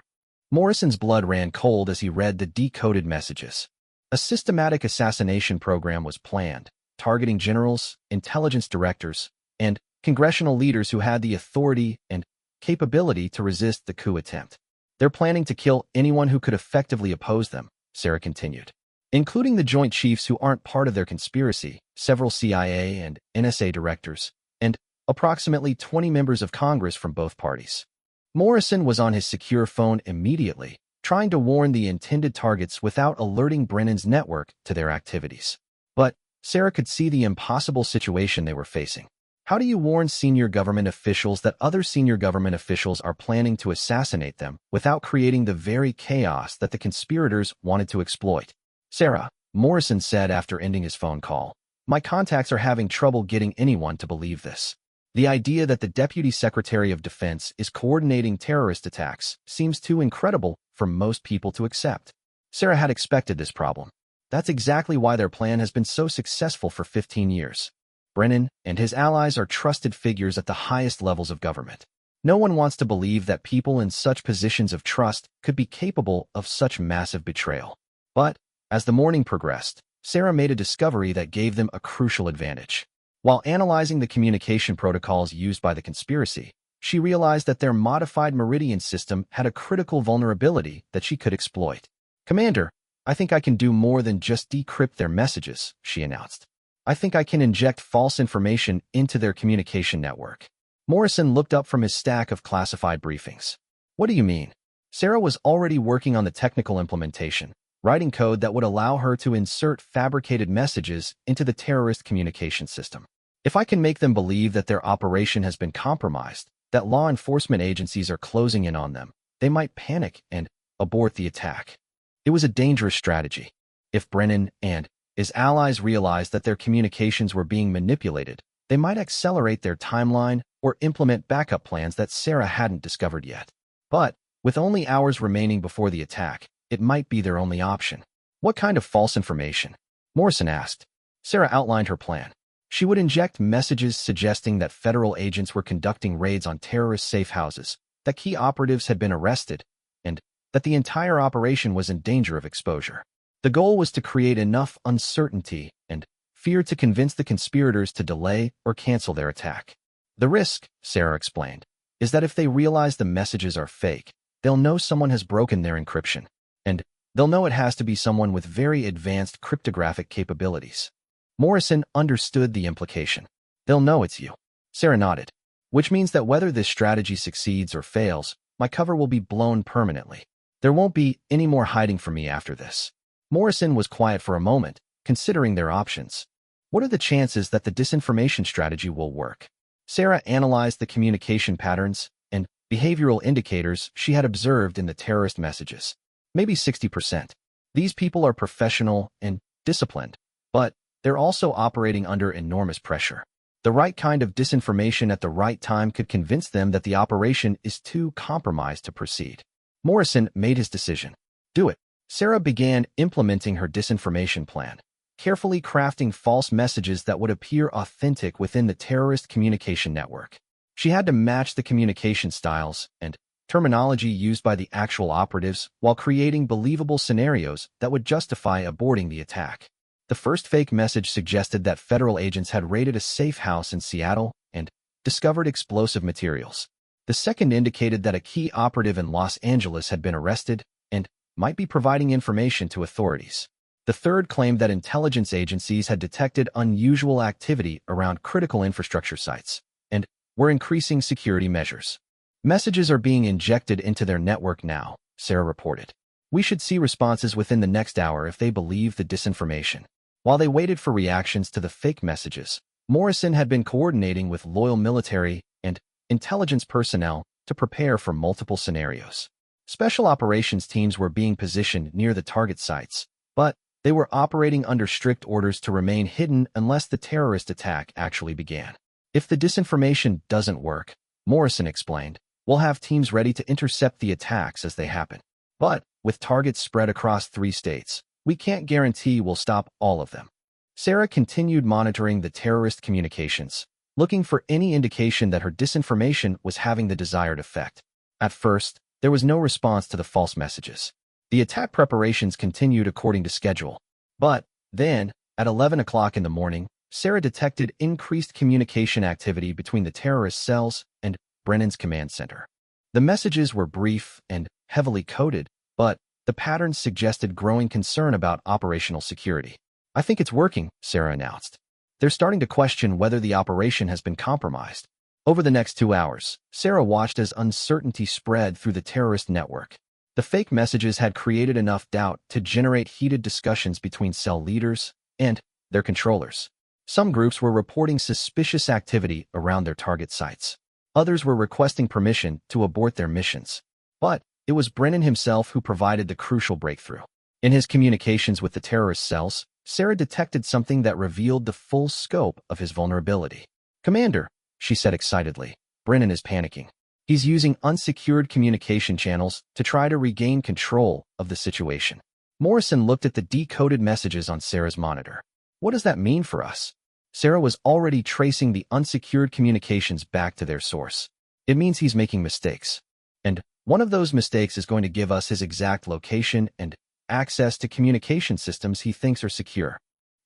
Morrison's blood ran cold as he read the decoded messages. A systematic assassination program was planned, targeting generals, intelligence directors, and congressional leaders who had the authority and capability to resist the coup attempt. They're planning to kill anyone who could effectively oppose them, Sarah continued, including the Joint Chiefs who aren't part of their conspiracy, several CIA and NSA directors, and approximately 20 members of Congress from both parties. Morrison was on his secure phone immediately, trying to warn the intended targets without alerting Brennan's network to their activities. But Sarah could see the impossible situation they were facing. How do you warn senior government officials that other senior government officials are planning to assassinate them without creating the very chaos that the conspirators wanted to exploit? Sarah, Morrison said after ending his phone call, my contacts are having trouble getting anyone to believe this. The idea that the Deputy Secretary of Defense is coordinating terrorist attacks seems too incredible for most people to accept. Sarah had expected this problem. That's exactly why their plan has been so successful for 15 years. Brennan and his allies are trusted figures at the highest levels of government. No one wants to believe that people in such positions of trust could be capable of such massive betrayal. But, as the morning progressed, Sarah made a discovery that gave them a crucial advantage. While analyzing the communication protocols used by the conspiracy, she realized that their modified Meridian system had a critical vulnerability that she could exploit. "Commander, I think I can do more than just decrypt their messages," she announced. "I think I can inject false information into their communication network." Morrison looked up from his stack of classified briefings. "What do you mean?" Sarah was already working on the technical implementation, writing code that would allow her to insert fabricated messages into the terrorist communication system. "If I can make them believe that their operation has been compromised, that law enforcement agencies are closing in on them, they might panic and abort the attack." It was a dangerous strategy. If Brennan and his allies realized that their communications were being manipulated, they might accelerate their timeline or implement backup plans that Sarah hadn't discovered yet. But, with only hours remaining before the attack, it might be their only option. "What kind of false information?" Morrison asked. Sarah outlined her plan. She would inject messages suggesting that federal agents were conducting raids on terrorist safe houses, that key operatives had been arrested, and that the entire operation was in danger of exposure. The goal was to create enough uncertainty and fear to convince the conspirators to delay or cancel their attack. "The risk," Sarah explained, "is that if they realize the messages are fake, they'll know someone has broken their encryption. And they'll know it has to be someone with very advanced cryptographic capabilities." Morrison understood the implication. "They'll know it's you." Sarah nodded. "Which means that whether this strategy succeeds or fails, my cover will be blown permanently. There won't be any more hiding from me after this." Morrison was quiet for a moment, considering their options. "What are the chances that the disinformation strategy will work?" Sarah analyzed the communication patterns and behavioral indicators she had observed in the terrorist messages. Maybe 60%. These people are professional and disciplined, but they're also operating under enormous pressure. The right kind of disinformation at the right time could convince them that the operation is too compromised to proceed. Morrison made his decision. "Do it." Sarah began implementing her disinformation plan, carefully crafting false messages that would appear authentic within the terrorist communication network. She had to match the communication styles and terminology used by the actual operatives while creating believable scenarios that would justify aborting the attack. The first fake message suggested that federal agents had raided a safe house in Seattle and discovered explosive materials. The second indicated that a key operative in Los Angeles had been arrested and might be providing information to authorities. The third claimed that intelligence agencies had detected unusual activity around critical infrastructure sites and were increasing security measures. "Messages are being injected into their network now," Sarah reported. "We should see responses within the next hour if they believe the disinformation." While they waited for reactions to the fake messages, Morrison had been coordinating with loyal military and intelligence personnel to prepare for multiple scenarios. Special operations teams were being positioned near the target sites, but they were operating under strict orders to remain hidden unless the terrorist attack actually began. "If the disinformation doesn't work," Morrison explained, "we'll have teams ready to intercept the attacks as they happen. But with targets spread across 3 states, we can't guarantee we'll stop all of them." Sarah continued monitoring the terrorist communications, looking for any indication that her disinformation was having the desired effect. At first, there was no response to the false messages. The attack preparations continued according to schedule. But then, at 11 o'clock in the morning, Sarah detected increased communication activity between the terrorist cells and Brennan's command center. The messages were brief and heavily coded, but the patterns suggested growing concern about operational security. "I think it's working," Sarah announced. "They're starting to question whether the operation has been compromised." Over the next 2 hours, Sarah watched as uncertainty spread through the terrorist network. The fake messages had created enough doubt to generate heated discussions between cell leaders and their controllers. Some groups were reporting suspicious activity around their target sites. Others were requesting permission to abort their missions. But it was Brennan himself who provided the crucial breakthrough. In his communications with the terrorist cells, Sarah detected something that revealed the full scope of his vulnerability. "Commander," she said excitedly. Brennan is panicking. He's using unsecured communication channels to try to regain control of the situation. Morrison looked at the decoded messages on Sarah's monitor. What does that mean for us? Sarah was already tracing the unsecured communications back to their source. It means he's making mistakes. And one of those mistakes is going to give us his exact location and access to communication systems he thinks are secure.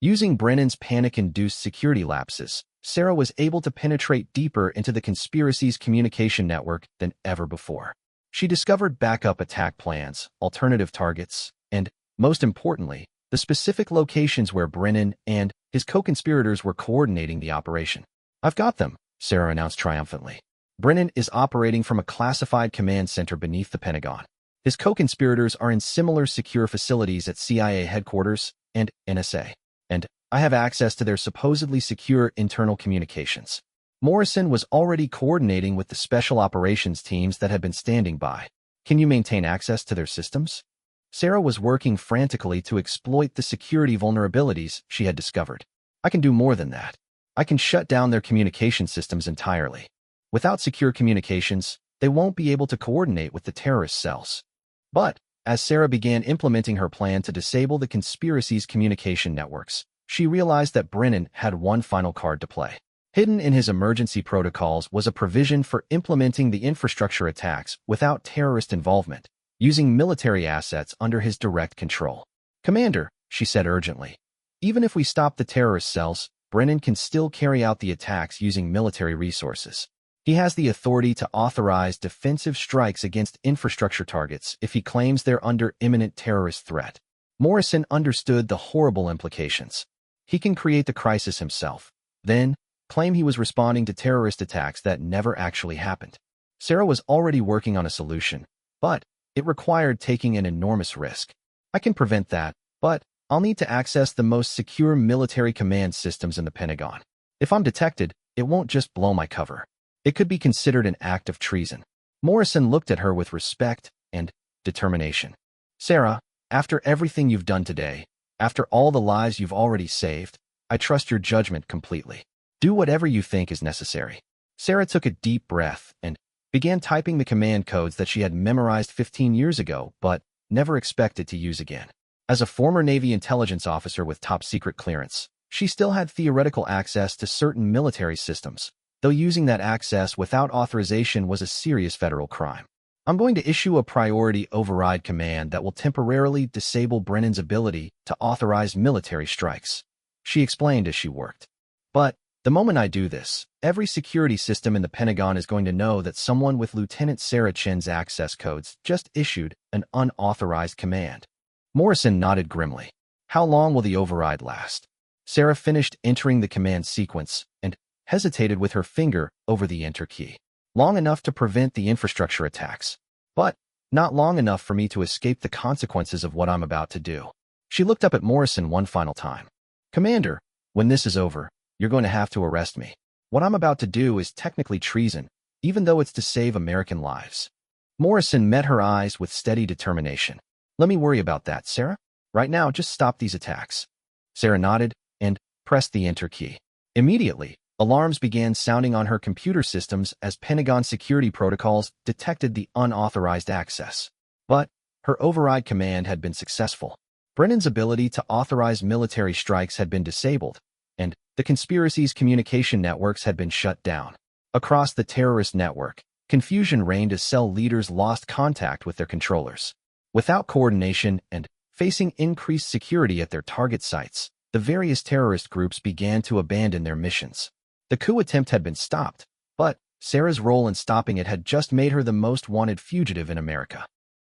Using Brennan's panic-induced security lapses, Sarah was able to penetrate deeper into the conspiracy's communication network than ever before. She discovered backup attack plans, alternative targets, and, most importantly, the specific locations where Brennan and his co-conspirators were coordinating the operation. I've got them, Sarah announced triumphantly. Brennan is operating from a classified command center beneath the Pentagon. His co-conspirators are in similar secure facilities at CIA headquarters and NSA. And I have access to their supposedly secure internal communications. Morrison was already coordinating with the special operations teams that had been standing by. Can you maintain access to their systems? Sarah was working frantically to exploit the security vulnerabilities she had discovered. I can do more than that. I can shut down their communication systems entirely. Without secure communications, they won't be able to coordinate with the terrorist cells. But, as Sarah began implementing her plan to disable the conspiracy's communication networks, she realized that Brennan had one final card to play. Hidden in his emergency protocols was a provision for implementing the infrastructure attacks without terrorist involvement, using military assets under his direct control. Commander, she said urgently, even if we stop the terrorist cells, Brennan can still carry out the attacks using military resources. He has the authority to authorize defensive strikes against infrastructure targets if he claims they're under imminent terrorist threat. Morrison understood the horrible implications. He can create the crisis himself, then claim he was responding to terrorist attacks that never actually happened. Sarah was already working on a solution, but it required taking an enormous risk. I can prevent that, but I'll need to access the most secure military command systems in the Pentagon. If I'm detected, it won't just blow my cover. It could be considered an act of treason. Morrison looked at her with respect and determination. Sarah, after everything you've done today, after all the lives you've already saved, I trust your judgment completely. Do whatever you think is necessary. Sarah took a deep breath and began typing the command codes that she had memorized 15 years ago but never expected to use again. As a former Navy intelligence officer with top-secret clearance, she still had theoretical access to certain military systems, though using that access without authorization was a serious federal crime. I'm going to issue a priority override command that will temporarily disable Brennan's ability to authorize military strikes, she explained as she worked. But the moment I do this, every security system in the Pentagon is going to know that someone with Lieutenant Sarah Chen's access codes just issued an unauthorized command. Morrison nodded grimly. How long will the override last? Sarah finished entering the command sequence and hesitated with her finger over the enter key. Long enough to prevent the infrastructure attacks, but not long enough for me to escape the consequences of what I'm about to do. She looked up at Morrison one final time. Commander, when this is over, you're going to have to arrest me. What I'm about to do is technically treason, even though it's to save American lives. Morrison met her eyes with steady determination. Let me worry about that, Sarah. Right now, just stop these attacks. Sarah nodded and pressed the enter key. Immediately, alarms began sounding on her computer systems as Pentagon security protocols detected the unauthorized access. But her override command had been successful. Brennan's ability to authorize military strikes had been disabled, and the conspiracy's communication networks had been shut down. Across the terrorist network, confusion reigned as cell leaders lost contact with their controllers. Without coordination and facing increased security at their target sites, the various terrorist groups began to abandon their missions. The coup attempt had been stopped, but Sarah's role in stopping it had just made her the most wanted fugitive in America.